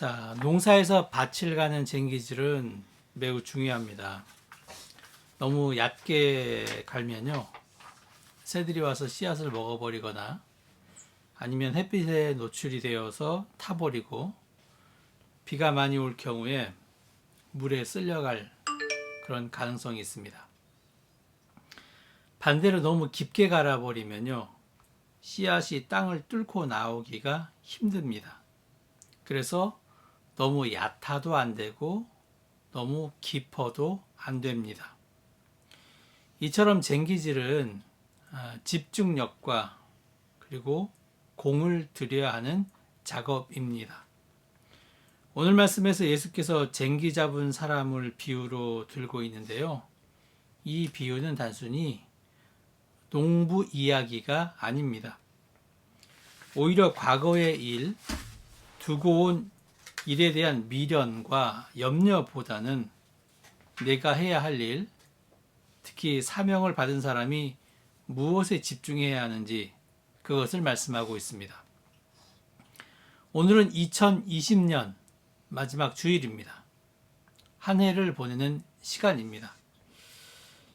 자, 농사에서 밭을 가는 쟁기질은 매우 중요합니다. 너무 얕게 갈면요, 새들이 와서 씨앗을 먹어버리거나 아니면 햇빛에 노출이 되어서 타버리고 비가 많이 올 경우에 물에 쓸려갈 그런 가능성이 있습니다. 반대로 너무 깊게 갈아버리면요, 씨앗이 땅을 뚫고 나오기가 힘듭니다. 그래서 너무 얕아도 안 되고 너무 깊어도 안 됩니다. 이처럼 쟁기질은 집중력과 그리고 공을 들여야 하는 작업입니다. 오늘 말씀에서 예수께서 쟁기 잡은 사람을 비유로 들고 있는데요. 이 비유는 단순히 농부 이야기가 아닙니다. 오히려 과거의 일, 두고 온 일에 대한 미련과 염려보다는 내가 해야 할 일, 특히 사명을 받은 사람이 무엇에 집중해야 하는지 그것을 말씀하고 있습니다. 오늘은 2020년 마지막 주일입니다. 한 해를 보내는 시간입니다.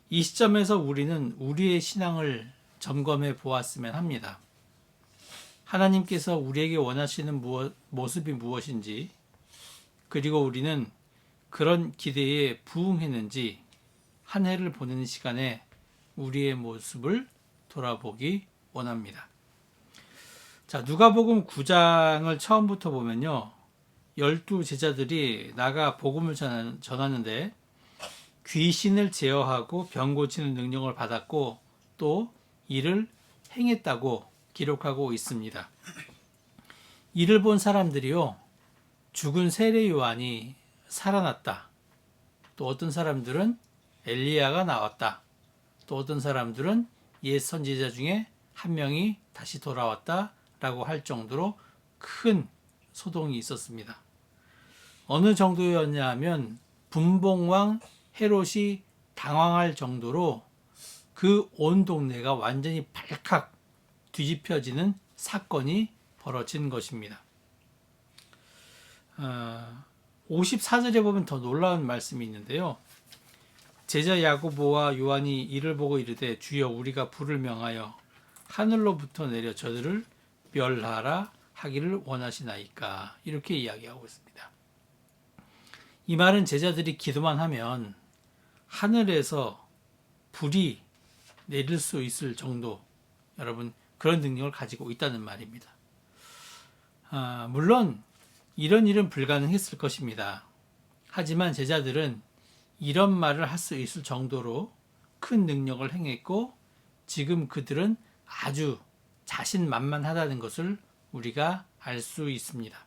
이 시점에서 우리는 우리의 신앙을 점검해 보았으면 합니다. 하나님께서 우리에게 원하시는 모습이 무엇인지, 그리고 우리는 그런 기대에 부응했는지 한 해를 보내는 시간에 우리의 모습을 돌아보기 원합니다. 자, 누가복음 9장을 처음부터 보면요, 12 제자들이 나가 복음을 전하는데 귀신을 제어하고 병 고치는 능력을 받았고 또 이를 행했다고 기록하고 있습니다. 이를 본 사람들이요, 죽은 세례 요한이 살아났다, 또 어떤 사람들은 엘리야가 나왔다, 또 어떤 사람들은 옛 선지자 중에 한 명이 다시 돌아왔다 라고 할 정도로 큰 소동이 있었습니다. 어느 정도였냐 하면 분봉왕 헤롯이 당황할 정도로 그 온 동네가 완전히 발칵 뒤집혀지는 사건이 벌어진 것입니다. 54절에 보면 더 놀라운 말씀이 있는데요. 제자 야고보와 요한이 이를 보고 이르되 주여 우리가 불을 명하여 하늘로부터 내려 저들을 멸하라 하기를 원하시나이까, 이렇게 이야기하고 있습니다. 이 말은 제자들이 기도만 하면 하늘에서 불이 내릴 수 있을 정도, 여러분, 그런 능력을 가지고 있다는 말입니다. 물론 이런 일은 불가능했을 것입니다. 하지만 제자들은 이런 말을 할 수 있을 정도로 큰 능력을 행했고 지금 그들은 아주 자신만만하다는 것을 우리가 알 수 있습니다.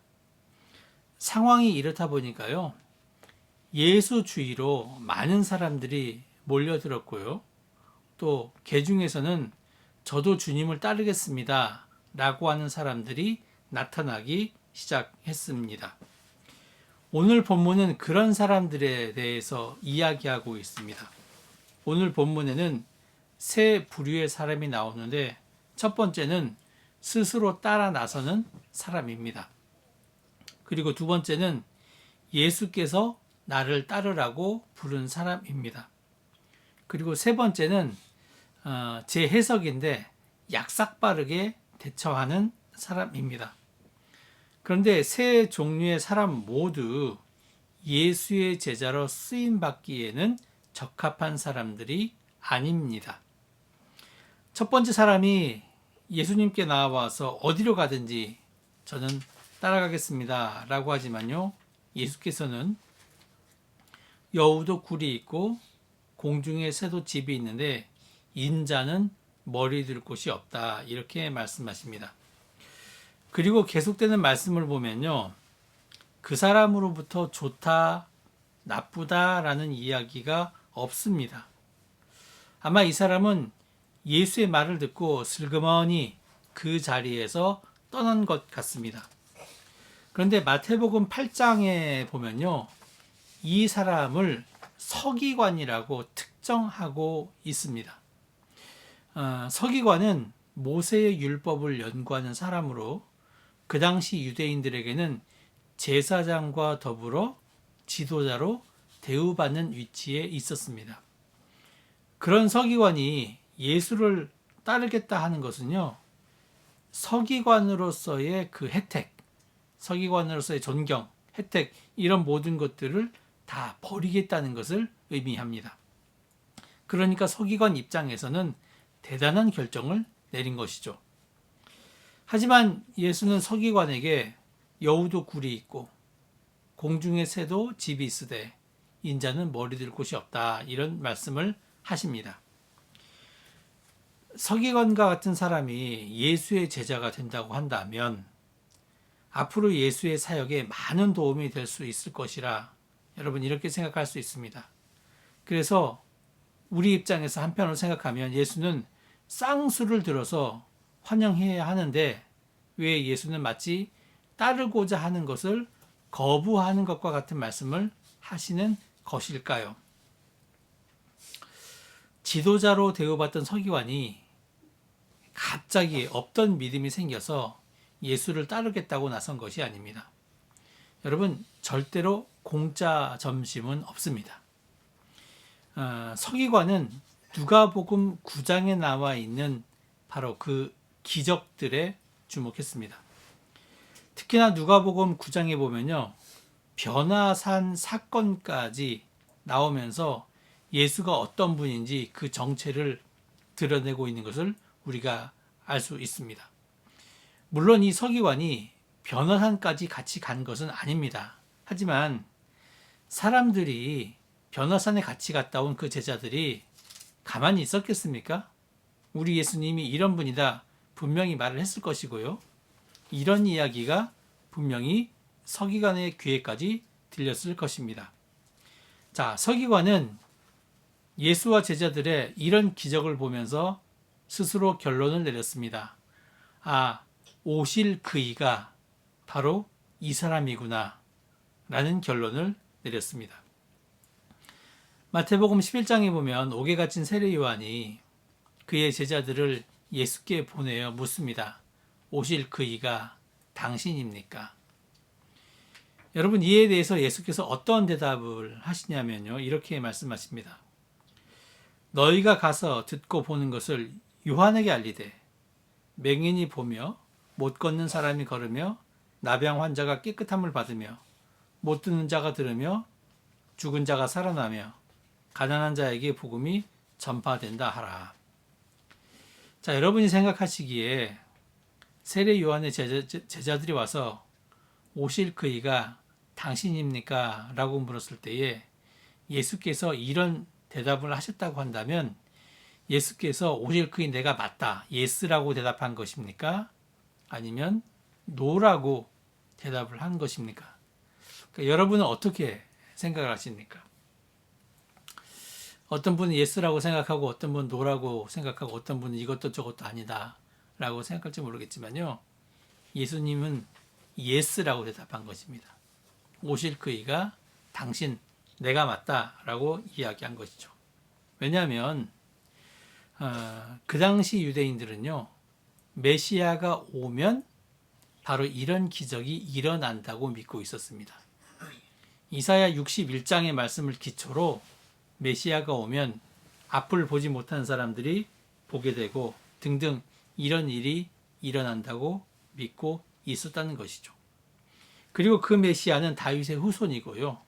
상황이 이렇다 보니까요, 예수 주위로 많은 사람들이 몰려들었고요, 또 그 중에서는 저도 주님을 따르겠습니다 라고 하는 사람들이 나타나기 시작했습니다. 오늘 본문은 그런 사람들에 대해서 이야기하고 있습니다. 오늘 본문에는 세 부류의 사람이 나오는데 첫 번째는 스스로 따라 나서는 사람입니다. 그리고 두 번째는 예수께서 나를 따르라고 부른 사람입니다. 그리고 세 번째는 제 해석인데 약삭빠르게 대처하는 사람입니다. 그런데 세 종류의 사람 모두 예수의 제자로 쓰임받기에는 적합한 사람들이 아닙니다. 첫 번째 사람이 예수님께 나와서 어디로 가든지 저는 따라가겠습니다 라고 하지만요, 예수께서는 여우도 굴이 있고 공중에 새도 집이 있는데 인자는 머리 둘 곳이 없다, 이렇게 말씀하십니다. 그리고 계속되는 말씀을 보면요, 그 사람으로부터 좋다, 나쁘다 라는 이야기가 없습니다. 아마 이 사람은 예수의 말을 듣고 슬그머니 그 자리에서 떠난 것 같습니다. 그런데 마태복음 8장에 보면요, 이 사람을 서기관이라고 특정하고 있습니다. 서기관은 모세의 율법을 연구하는 사람으로 그 당시 유대인들에게는 제사장과 더불어 지도자로 대우받는 위치에 있었습니다. 그런 서기관이 예수를 따르겠다 하는 것은요, 서기관으로서의 그 혜택, 서기관으로서의 존경, 혜택, 이런 모든 것들을 다 버리겠다는 것을 의미합니다. 그러니까 서기관 입장에서는 대단한 결정을 내린 것이죠. 하지만 예수는 서기관에게 여우도 굴이 있고 공중의 새도 집이 있으되 인자는 머리 들 곳이 없다, 이런 말씀을 하십니다. 서기관과 같은 사람이 예수의 제자가 된다고 한다면 앞으로 예수의 사역에 많은 도움이 될 수 있을 것이라 여러분 이렇게 생각할 수 있습니다. 그래서 우리 입장에서 한편으로 생각하면 예수는 쌍수를 들어서 환영해야 하는데 왜 예수는 마치 따르고자 하는 것을 거부하는 것과 같은 말씀을 하시는 것일까요? 지도자로 대우받던 서기관이 갑자기 없던 믿음이 생겨서 예수를 따르겠다고 나선 것이 아닙니다. 여러분, 절대로 공짜 점심은 없습니다. 서기관은 누가복음 9장에 나와 있는 바로 그 기적들에 주목했습니다. 특히나 누가복음 9장에 보면요, 변화산 사건까지 나오면서 예수가 어떤 분인지 그 정체를 드러내고 있는 것을 우리가 알 수 있습니다. 물론 이 서기관이 변화산까지 같이 간 것은 아닙니다. 하지만 사람들이 변화산에 같이 갔다 온 그 제자들이 가만히 있었겠습니까? 우리 예수님이 이런 분이다 분명히 말을 했을 것이고요. 이런 이야기가 분명히 서기관의 귀에까지 들렸을 것입니다. 자, 서기관은 예수와 제자들의 이런 기적을 보면서 스스로 결론을 내렸습니다. 아, 오실 그이가 바로 이 사람이구나 라는 결론을 내렸습니다. 마태복음 11장에 보면 옥에 갇힌 세례 요한이 그의 제자들을 예수께 보내어 묻습니다. 오실 그이가 당신입니까? 여러분, 이에 대해서 예수께서 어떤 대답을 하시냐면요, 이렇게 말씀하십니다. 너희가 가서 듣고 보는 것을 요한에게 알리되 맹인이 보며 못 걷는 사람이 걸으며 나병 환자가 깨끗함을 받으며 못 듣는 자가 들으며 죽은 자가 살아나며 가난한 자에게 복음이 전파된다 하라. 자, 여러분이 생각하시기에 세례 요한의 제자들이 와서 오실 그이가 당신입니까? 라고 물었을 때에 예수께서 이런 대답을 하셨다고 한다면 예수께서 오실 그이 내가 맞다, 예스라고 대답한 것입니까? 아니면 노라고 대답을 한 것입니까? 그러니까 여러분은 어떻게 생각을 하십니까? 어떤 분은 예스라고 생각하고 어떤 분은 노라고 생각하고 어떤 분은 이것도 저것도 아니다 라고 생각할지 모르겠지만요, 예수님은 예스라고 대답한 것입니다. 오실 그이가 당신, 내가 맞다 라고 이야기한 것이죠. 왜냐하면 그 당시 유대인들은요, 메시아가 오면 바로 이런 기적이 일어난다고 믿고 있었습니다. 이사야 61장의 말씀을 기초로 메시아가 오면 앞을 보지 못한 사람들이 보게 되고 등등 이런 일이 일어난다고 믿고 있었다는 것이죠. 그리고 그 메시아는 다윗의 후손이고요.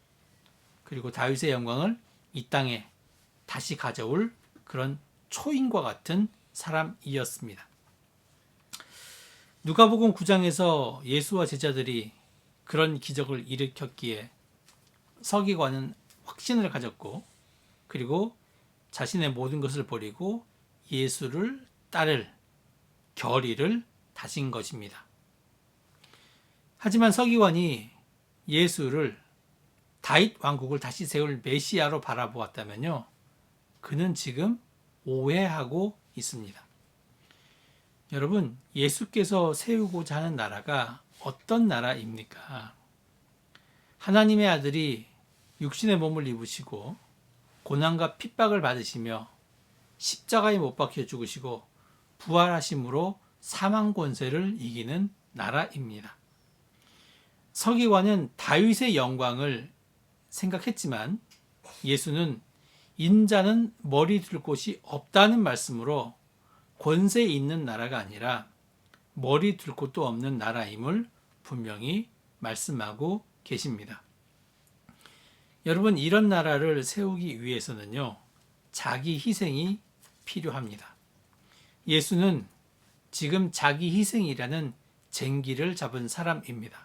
그리고 다윗의 영광을 이 땅에 다시 가져올 그런 초인과 같은 사람이었습니다. 누가복음 9장에서 예수와 제자들이 그런 기적을 일으켰기에 서기관은 확신을 가졌고 그리고 자신의 모든 것을 버리고 예수를 따를 결의를 다진 것입니다. 하지만 서기관이 예수를 다윗 왕국을 다시 세울 메시아로 바라보았다면요, 그는 지금 오해하고 있습니다. 여러분, 예수께서 세우고자 하는 나라가 어떤 나라입니까? 하나님의 아들이 육신의 몸을 입으시고 고난과 핍박을 받으시며 십자가에 못 박혀 죽으시고 부활하심으로 사망 권세를 이기는 나라입니다. 서기관은 다윗의 영광을 생각했지만 예수는 인자는 머리 둘 곳이 없다는 말씀으로 권세 있는 나라가 아니라 머리 둘 곳도 없는 나라임을 분명히 말씀하고 계십니다. 여러분, 이런 나라를 세우기 위해서는요, 자기 희생이 필요합니다. 예수는 지금 자기 희생이라는 쟁기를 잡은 사람입니다.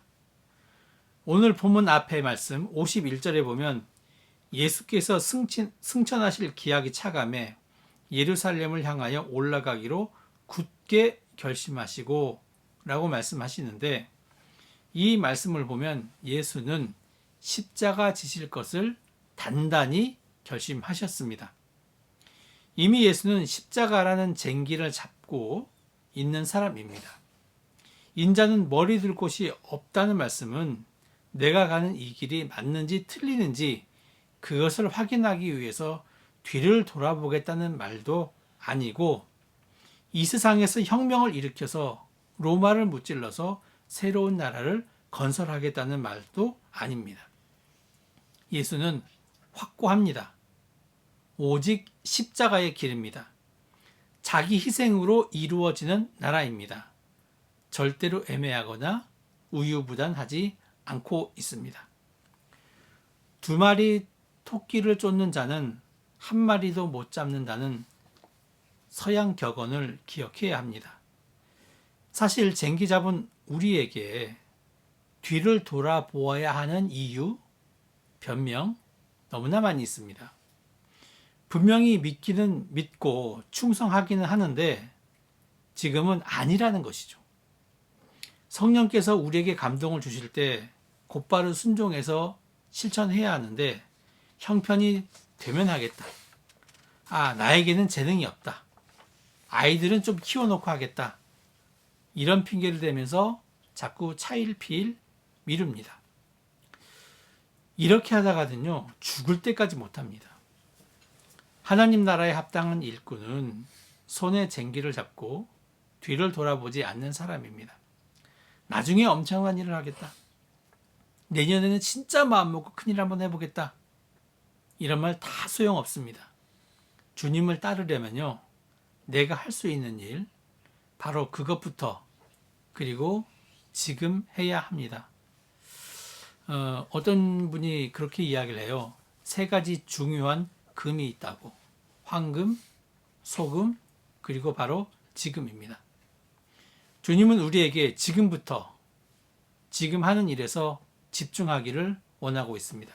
오늘 본문 앞에 말씀 51절에 보면 예수께서 승천하실 기약이 차감해 예루살렘을 향하여 올라가기로 굳게 결심하시고 라고 말씀하시는데, 이 말씀을 보면 예수는 십자가 지실 것을 단단히 결심하셨습니다. 이미 예수는 십자가라는 쟁기를 잡고 있는 사람입니다. 인자는 머리 둘 곳이 없다는 말씀은 내가 가는 이 길이 맞는지 틀리는지 그것을 확인하기 위해서 뒤를 돌아보겠다는 말도 아니고, 이 세상에서 혁명을 일으켜서 로마를 무찔러서 새로운 나라를 건설하겠다는 말도 아닙니다. 예수는 확고합니다. 오직 십자가의 길입니다. 자기 희생으로 이루어지는 나라입니다. 절대로 애매하거나 우유부단하지 않고 있습니다. 2마리 토끼를 쫓는 자는 1마리도 못 잡는다는 서양 격언을 기억해야 합니다. 사실 쟁기 잡은 우리에게 뒤를 돌아보아야 하는 이유, 변명 너무나 많이 있습니다. 분명히 믿기는 믿고 충성하기는 하는데 지금은 아니라는 것이죠. 성령께서 우리에게 감동을 주실 때 곧바로 순종해서 실천해야 하는데 형편이 되면 하겠다. 나에게는 재능이 없다. 아이들은 좀 키워놓고 하겠다. 이런 핑계를 대면서 자꾸 차일피일 미룹니다. 이렇게 하다가는요, 죽을 때까지 못합니다. 하나님 나라에 합당한 일꾼은 손에 쟁기를 잡고 뒤를 돌아보지 않는 사람입니다. 나중에 엄청난 일을 하겠다. 내년에는 진짜 마음먹고 큰일 한번 해보겠다. 이런 말 다 소용없습니다. 주님을 따르려면요, 내가 할 수 있는 일, 바로 그것부터, 그리고 지금 해야 합니다. 어떤 분이 그렇게 이야기를 해요. 3가지 중요한 금이 있다고. 황금, 소금, 그리고 바로 지금입니다. 주님은 우리에게 지금부터, 지금 하는 일에서 집중하기를 원하고 있습니다.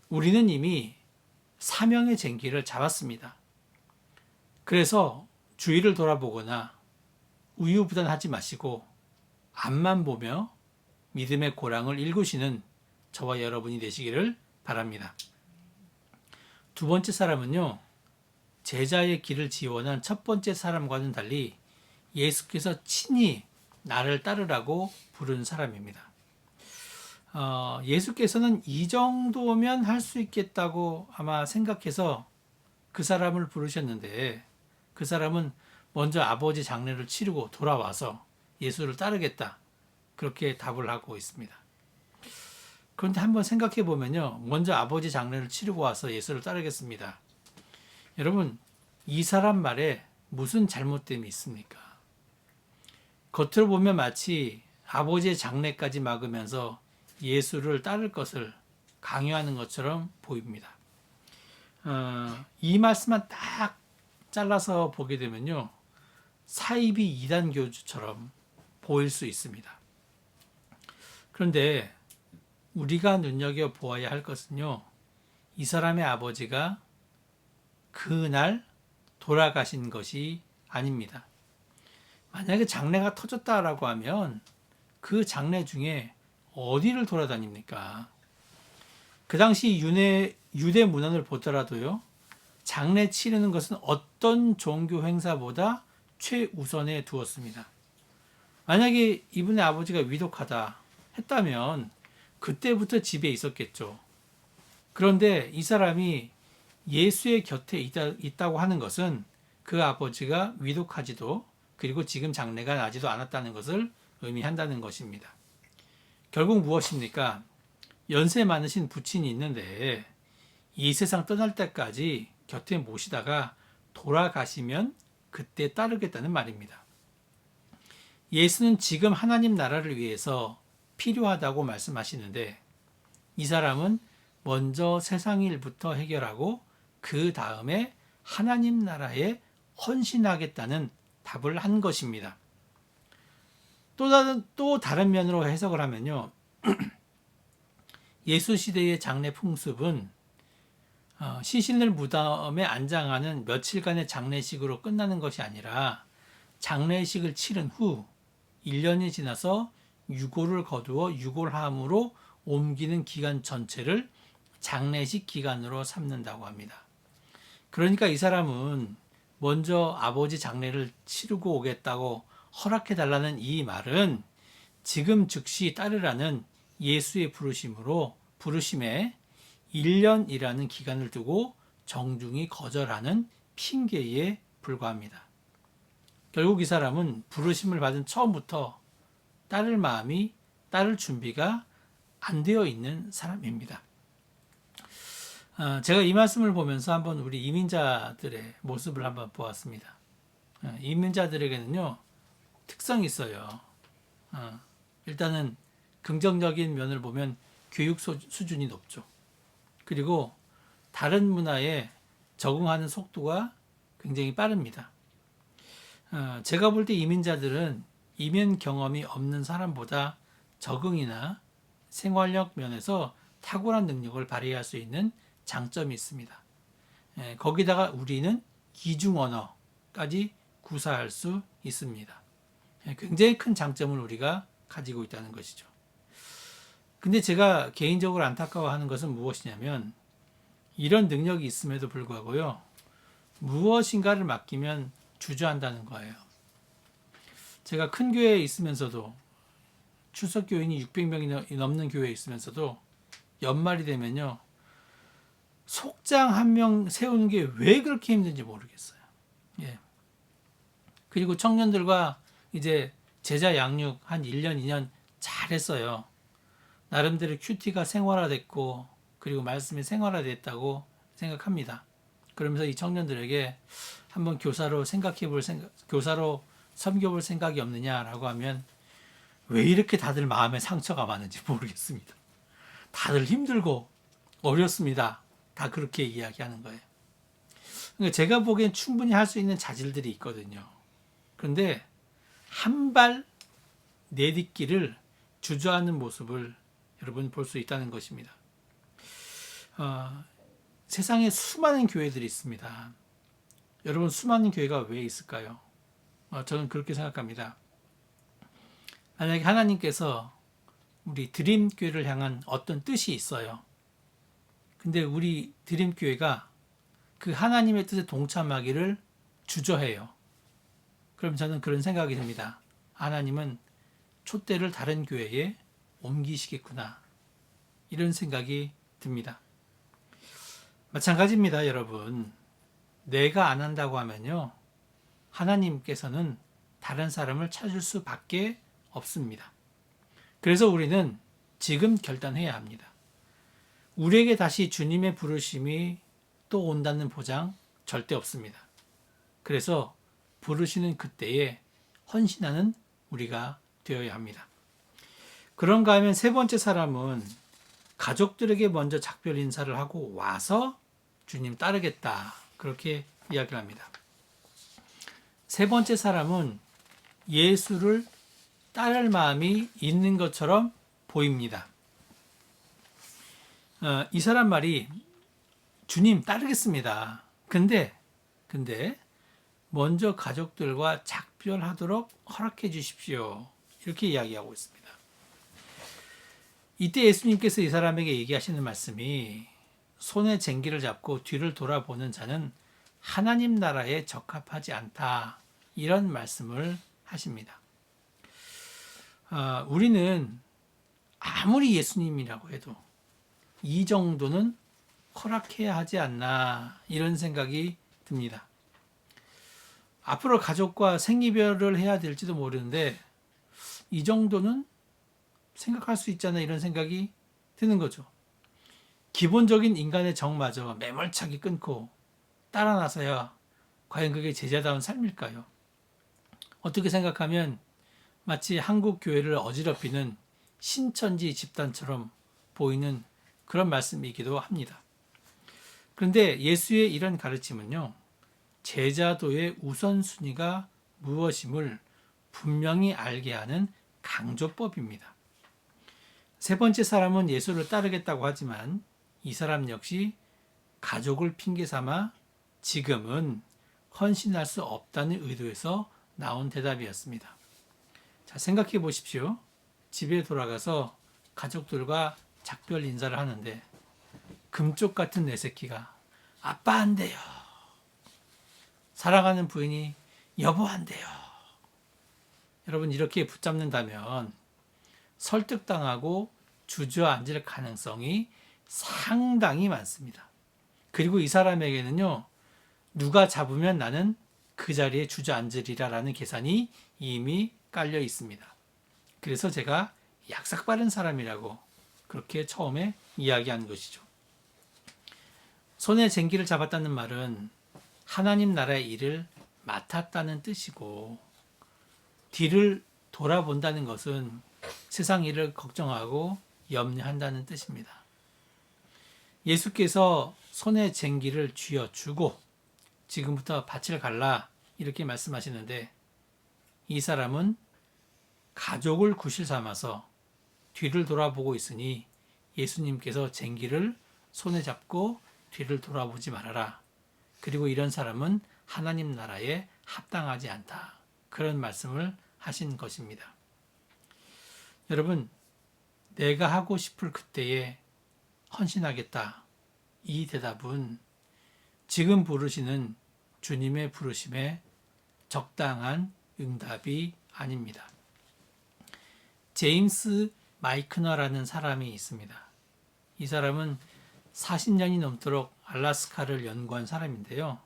우리는 이미 사명의 쟁기를 잡았습니다. 그래서 주위를 돌아보거나 우유부단하지 마시고 앞만 보며 믿음의 고랑을 일구시는 저와 여러분이 되시기를 바랍니다. 2번째 사람은요, 제자의 길을 지원한 첫 번째 사람과는 달리 예수께서 친히 나를 따르라고 부른 사람입니다. 예수께서는 이 정도면 할 수 있겠다고 아마 생각해서 그 사람을 부르셨는데, 그 사람은 먼저 아버지 장례를 치르고 돌아와서 예수를 따르겠다, 그렇게 답을 하고 있습니다. 그런데 한번 생각해 보면요, 먼저 아버지 장례를 치르고 와서 예수를 따르겠습니다. 여러분, 이 사람 말에 무슨 잘못됨이 있습니까? 겉으로 보면 마치 아버지의 장례까지 막으면서 예수를 따를 것을 강요하는 것처럼 보입니다. 이 말씀만 딱 잘라서 보게 되면요, 사이비 이단 교주처럼 보일 수 있습니다. 그런데 우리가 눈여겨보아야 할 것은요, 이 사람의 아버지가 그날 돌아가신 것이 아닙니다. 만약에 장례가 터졌다라고 하면 그 장례 중에 어디를 돌아다닙니까? 그 당시 유대 문헌을 보더라도요, 장례 치르는 것은 어떤 종교 행사보다 최우선에 두었습니다. 만약에 이분의 아버지가 위독하다 했다면 그때부터 집에 있었겠죠. 그런데 이 사람이 예수의 곁에 있다고 하는 것은 그 아버지가 위독하지도, 그리고 지금 장례가 나지도 않았다는 것을 의미한다는 것입니다. 결국 무엇입니까? 연세 많으신 부친이 있는데 이 세상 떠날 때까지 곁에 모시다가 돌아가시면 그때 따르겠다는 말입니다. 예수는 지금 하나님 나라를 위해서 필요하다고 말씀하시는데 이 사람은 먼저 세상 일부터 해결하고 그 다음에 하나님 나라에 헌신하겠다는 답을 한 것입니다. 또 다른 면으로 해석을 하면요. 예수 시대의 장례 풍습은 시신을 무덤에 안장하는 며칠간의 장례식으로 끝나는 것이 아니라 장례식을 치른 후 1년이 지나서 유골을 거두어 유골함으로 옮기는 기간 전체를 장례식 기간으로 삼는다고 합니다. 그러니까 이 사람은 먼저 아버지 장례를 치르고 오겠다고 허락해달라는 이 말은 지금 즉시 따르라는 예수의 부르심에 1년이라는 기간을 두고 정중히 거절하는 핑계에 불과합니다. 결국 이 사람은 부르심을 받은 처음부터 따를 준비가 안 되어 있는 사람입니다. 제가 이 말씀을 보면서 한번 우리 이민자들의 모습을 한번 보았습니다. 이민자들에게는요, 특성이 있어요. 일단은 긍정적인 면을 보면 교육 수준이 높죠. 그리고 다른 문화에 적응하는 속도가 굉장히 빠릅니다. 제가 볼 때 이민자들은 이민 경험이 없는 사람보다 적응이나 생활력 면에서 탁월한 능력을 발휘할 수 있는 장점이 있습니다. 거기다가 우리는 이중 언어까지 구사할 수 있습니다. 굉장히 큰 장점을 우리가 가지고 있다는 것이죠. 근데 제가 개인적으로 안타까워하는 것은 무엇이냐면 이런 능력이 있음에도 불구하고요. 무엇인가를 맡기면 주저한다는 거예요. 제가 큰 교회에 있으면서도 출석 교인이 600명이 넘는 교회에 있으면서도 연말이 되면요. 속장 한 명 세우는 게 왜 그렇게 힘든지 모르겠어요. 예. 그리고 청년들과 이제 제자 양육 한 1년, 2년 잘했어요. 나름대로 큐티가 생활화됐고 그리고 말씀이 생활화됐다고 생각합니다. 그러면서 이 청년들에게 한번 교사로 섬겨볼 생각이 없느냐라고 하면 왜 이렇게 다들 마음에 상처가 많은지 모르겠습니다. 다들 힘들고 어렵습니다. 다 그렇게 이야기하는 거예요. 그러니까 제가 보기엔 충분히 할 수 있는 자질들이 있거든요. 그런데 한 발 내딛기를 주저하는 모습을 여러분 볼 수 있다는 것입니다. 세상에 수많은 교회들이 있습니다. 여러분 수많은 교회가 왜 있을까요? 저는 그렇게 생각합니다. 만약에 하나님께서 우리 드림교회를 향한 어떤 뜻이 있어요. 근데 우리 드림교회가 그 하나님의 뜻에 동참하기를 주저해요. 그럼 저는 그런 생각이 듭니다. 하나님은 촛대를 다른 교회에 옮기시겠구나. 이런 생각이 듭니다. 마찬가지입니다, 여러분. 내가 안 한다고 하면요. 하나님께서는 다른 사람을 찾을 수밖에 없습니다. 그래서 우리는 지금 결단해야 합니다. 우리에게 다시 주님의 부르심이 또 온다는 보장 절대 없습니다. 그래서 부르시는 그때에 헌신하는 우리가 되어야 합니다. 그런가 하면 세 번째 사람은 가족들에게 먼저 작별 인사를 하고 와서 주님 따르겠다. 그렇게 이야기를 합니다. 세 번째 사람은 예수를 따를 마음이 있는 것처럼 보입니다. 이 사람 말이 주님 따르겠습니다. 근데 먼저 가족들과 작별하도록 허락해 주십시오. 이렇게 이야기하고 있습니다. 이때 예수님께서 이 사람에게 얘기하시는 말씀이 손에 쟁기를 잡고 뒤를 돌아보는 자는 하나님 나라에 적합하지 않다. 이런 말씀을 하십니다. 우리는 아무리 예수님이라고 해도 이 정도는 허락해야 하지 않나 이런 생각이 듭니다. 앞으로 가족과 생이별을 해야 될지도 모르는데 이 정도는 생각할 수 있잖아 이런 생각이 드는 거죠. 기본적인 인간의 정마저 매몰차게 끊고 따라 나서야 과연 그게 제자다운 삶일까요? 어떻게 생각하면 마치 한국 교회를 어지럽히는 신천지 집단처럼 보이는 그런 말씀이기도 합니다. 그런데 예수의 이런 가르침은요, 제자도의 우선순위가 무엇임을 분명히 알게 하는 강조법입니다. 세 번째 사람은 예수를 따르겠다고 하지만 이 사람 역시 가족을 핑계 삼아 지금은 헌신할 수 없다는 의도에서 나온 대답이었습니다. 자, 생각해 보십시오. 집에 돌아가서 가족들과 작별 인사를 하는데 금쪽 같은 내 새끼가 아빠 한대요. 사랑하는 부인이 여보 한대요. 여러분 이렇게 붙잡는다면 설득당하고 주저앉을 가능성이 상당히 많습니다. 그리고 이 사람에게는요, 누가 잡으면 나는 그 자리에 주저앉으리라라는 계산이 이미 깔려 있습니다. 그래서 제가 약삭빠른 사람이라고 그렇게 처음에 이야기한 것이죠. 손에 쟁기를 잡았다는 말은 하나님 나라의 일을 맡았다는 뜻이고, 뒤를 돌아본다는 것은 세상 일을 걱정하고 염려한다는 뜻입니다. 예수께서 손에 쟁기를 쥐어주고 지금부터 밭을 갈라 이렇게 말씀하시는데 이 사람은 가족을 구실 삼아서 뒤를 돌아보고 있으니 예수님께서 쟁기를 손에 잡고 뒤를 돌아보지 말아라. 그리고 이런 사람은 하나님 나라에 합당하지 않다. 그런 말씀을 하신 것입니다. 여러분, 내가 하고 싶을 그때에 헌신하겠다. 이 대답은 지금 부르시는 주님의 부르심에 적당한 응답이 아닙니다. 제임스 마이크너라는 사람이 있습니다. 이 사람은 40년이 넘도록 알라스카를 연구한 사람인데요.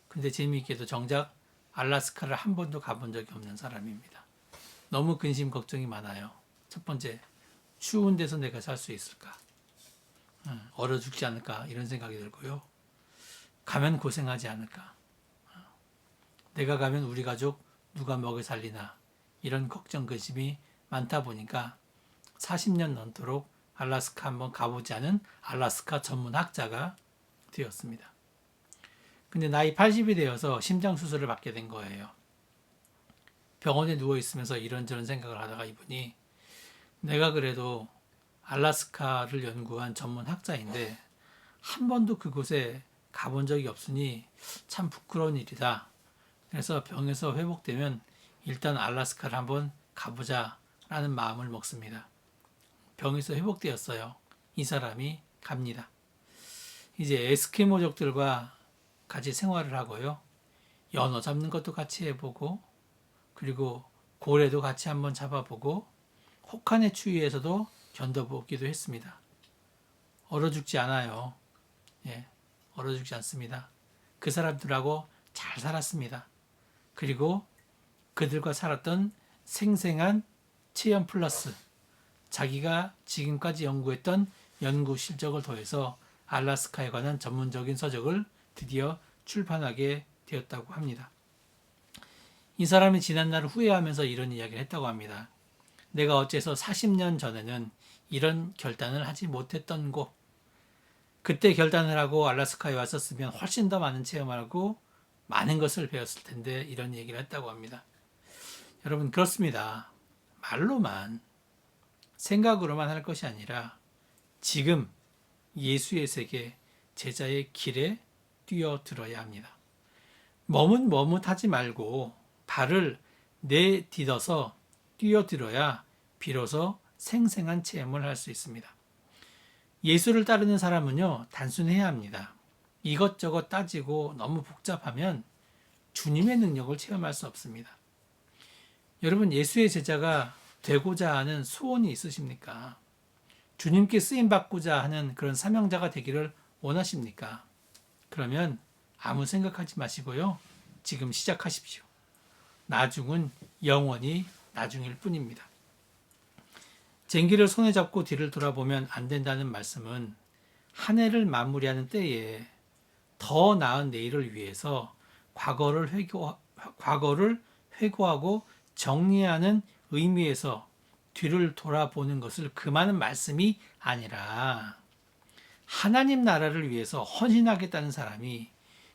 근데 재미있게도 정작 알라스카를 한 번도 가본 적이 없는 사람입니다. 너무 근심 걱정이 많아요. 첫 번째, 추운 데서 내가 살 수 있을까? 얼어 죽지 않을까? 이런 생각이 들고요. 가면 고생하지 않을까? 내가 가면 우리 가족 누가 먹여 살리나? 이런 걱정, 근심이 많다 보니까 40년 넘도록 알라스카 한번 가보지 않은 알라스카 전문 학자가 되었습니다. 근데 나이 80이 되어서 심장 수술을 받게 된 거예요. 병원에 누워 있으면서 이런저런 생각을 하다가 이분이 내가 그래도 알라스카를 연구한 전문 학자인데 한 번도 그곳에 가본 적이 없으니 참 부끄러운 일이다. 그래서 병에서 회복되면 일단 알라스카를 한번 가보자 라는 마음을 먹습니다. 병에서 회복되었어요. 이 사람이 갑니다. 이제 에스키모족들과 같이 생활을 하고요. 연어 잡는 것도 같이 해보고 그리고 고래도 같이 한번 잡아보고 혹한의 추위에서도 견뎌보기도 했습니다. 얼어 죽지 않아요. 예, 얼어 죽지 않습니다. 그 사람들하고 잘 살았습니다. 그리고 그들과 살았던 생생한 체험 플러스 자기가 지금까지 연구했던 연구 실적을 더해서 알라스카에 관한 전문적인 서적을 드디어 출판하게 되었다고 합니다. 이 사람이 지난날 후회하면서 이런 이야기를 했다고 합니다. 내가 어째서 40년 전에는 이런 결단을 하지 못했던고. 그때 결단을 하고 알라스카에 왔었으면 훨씬 더 많은 체험을 하고 많은 것을 배웠을 텐데 이런 얘기를 했다고 합니다. 여러분 그렇습니다. 말로만 생각으로만 할 것이 아니라 지금 예수의 세계 제자의 길에 뛰어들어야 합니다. 머뭇머뭇하지 말고 발을 내딛어서 뛰어들어야 비로소 생생한 체험을 할 수 있습니다. 예수를 따르는 사람은요, 단순해야 합니다. 이것저것 따지고 너무 복잡하면 주님의 능력을 체험할 수 없습니다. 여러분, 예수의 제자가 되고자 하는 소원이 있으십니까? 주님께 쓰임받고자 하는 그런 사명자가 되기를 원하십니까? 그러면 아무 생각하지 마시고요. 지금 시작하십시오. 나중은 영원히 나중일 뿐입니다. 쟁기를 손에 잡고 뒤를 돌아보면 안 된다는 말씀은 한 해를 마무리하는 때에 더 나은 내일을 위해서 과거를 회고하고 정리하는 의미에서 뒤를 돌아보는 것을 금하는 말씀이 아니라 하나님 나라를 위해서 헌신하겠다는 사람이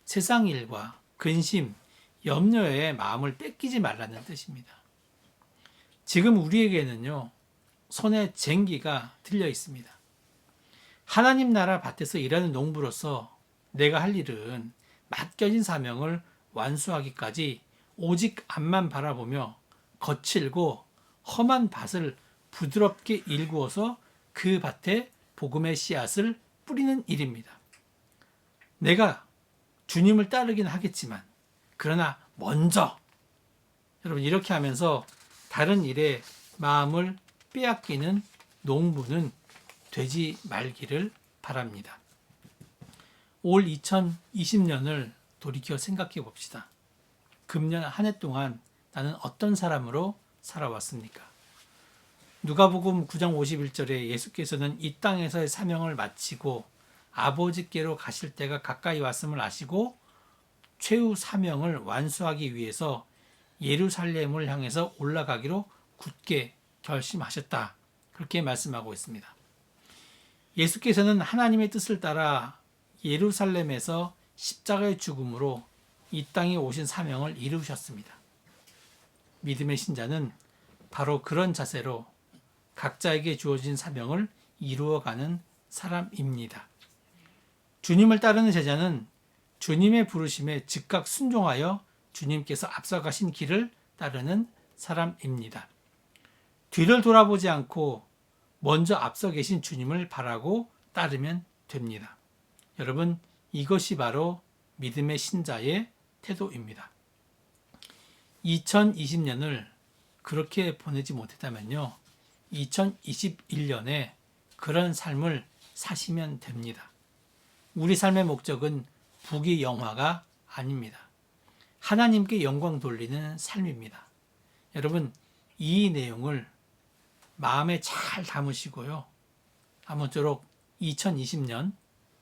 세상 일과 근심, 염려에 마음을 뺏기지 말라는 뜻입니다. 지금 우리에게는요, 손에 쟁기가 들려 있습니다. 하나님 나라 밭에서 일하는 농부로서 내가 할 일은 맡겨진 사명을 완수하기까지 오직 앞만 바라보며 거칠고 험한 밭을 부드럽게 일구어서 그 밭에 복음의 씨앗을 뿌리는 일입니다. 내가 주님을 따르긴 하겠지만 그러나 먼저 여러분 이렇게 하면서 다른 일에 마음을 빼앗기는 농부는 되지 말기를 바랍니다. 올 2020년을 돌이켜 생각해 봅시다. 금년 한 해 동안 나는 어떤 사람으로 살아왔습니까? 누가복음 9장 51절에 예수께서는 이 땅에서의 사명을 마치고 아버지께로 가실 때가 가까이 왔음을 아시고 최후 사명을 완수하기 위해서 예루살렘을 향해서 올라가기로 굳게 결심하셨다. 그렇게 말씀하고 있습니다. 예수께서는 하나님의 뜻을 따라 예루살렘에서 십자가의 죽음으로 이 땅에 오신 사명을 이루셨습니다. 믿음의 신자는 바로 그런 자세로 각자에게 주어진 사명을 이루어가는 사람입니다. 주님을 따르는 제자는 주님의 부르심에 즉각 순종하여 주님께서 앞서가신 길을 따르는 사람입니다. 뒤를 돌아보지 않고 먼저 앞서 계신 주님을 바라고 따르면 됩니다. 여러분, 이것이 바로 믿음의 신자의 태도입니다. 2020년을 그렇게 보내지 못했다면요, 2021년에 그런 삶을 사시면 됩니다. 우리 삶의 목적은 부귀영화가 아닙니다. 하나님께 영광 돌리는 삶입니다. 여러분, 이 내용을 마음에 잘 담으시고요. 아무쪼록 2020년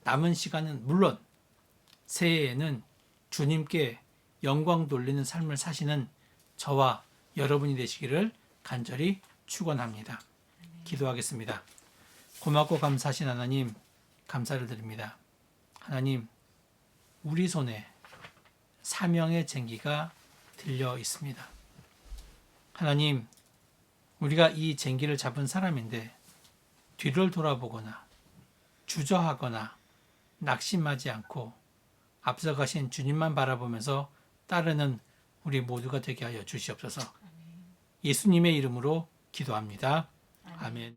남은 시간은 물론 새해에는 주님께 영광 돌리는 삶을 사시는 저와 여러분이 되시기를 간절히 축원합니다. 기도하겠습니다. 고맙고 감사하신 하나님, 감사를 드립니다. 하나님, 우리 손에 사명의 쟁기가 들려 있습니다. 하나님, 우리가 이 쟁기를 잡은 사람인데 뒤를 돌아보거나 주저하거나 낙심하지 않고 앞서가신 주님만 바라보면서 따르는 우리 모두가 되게 하여 주시옵소서. 예수님의 이름으로 기도합니다. 아멘.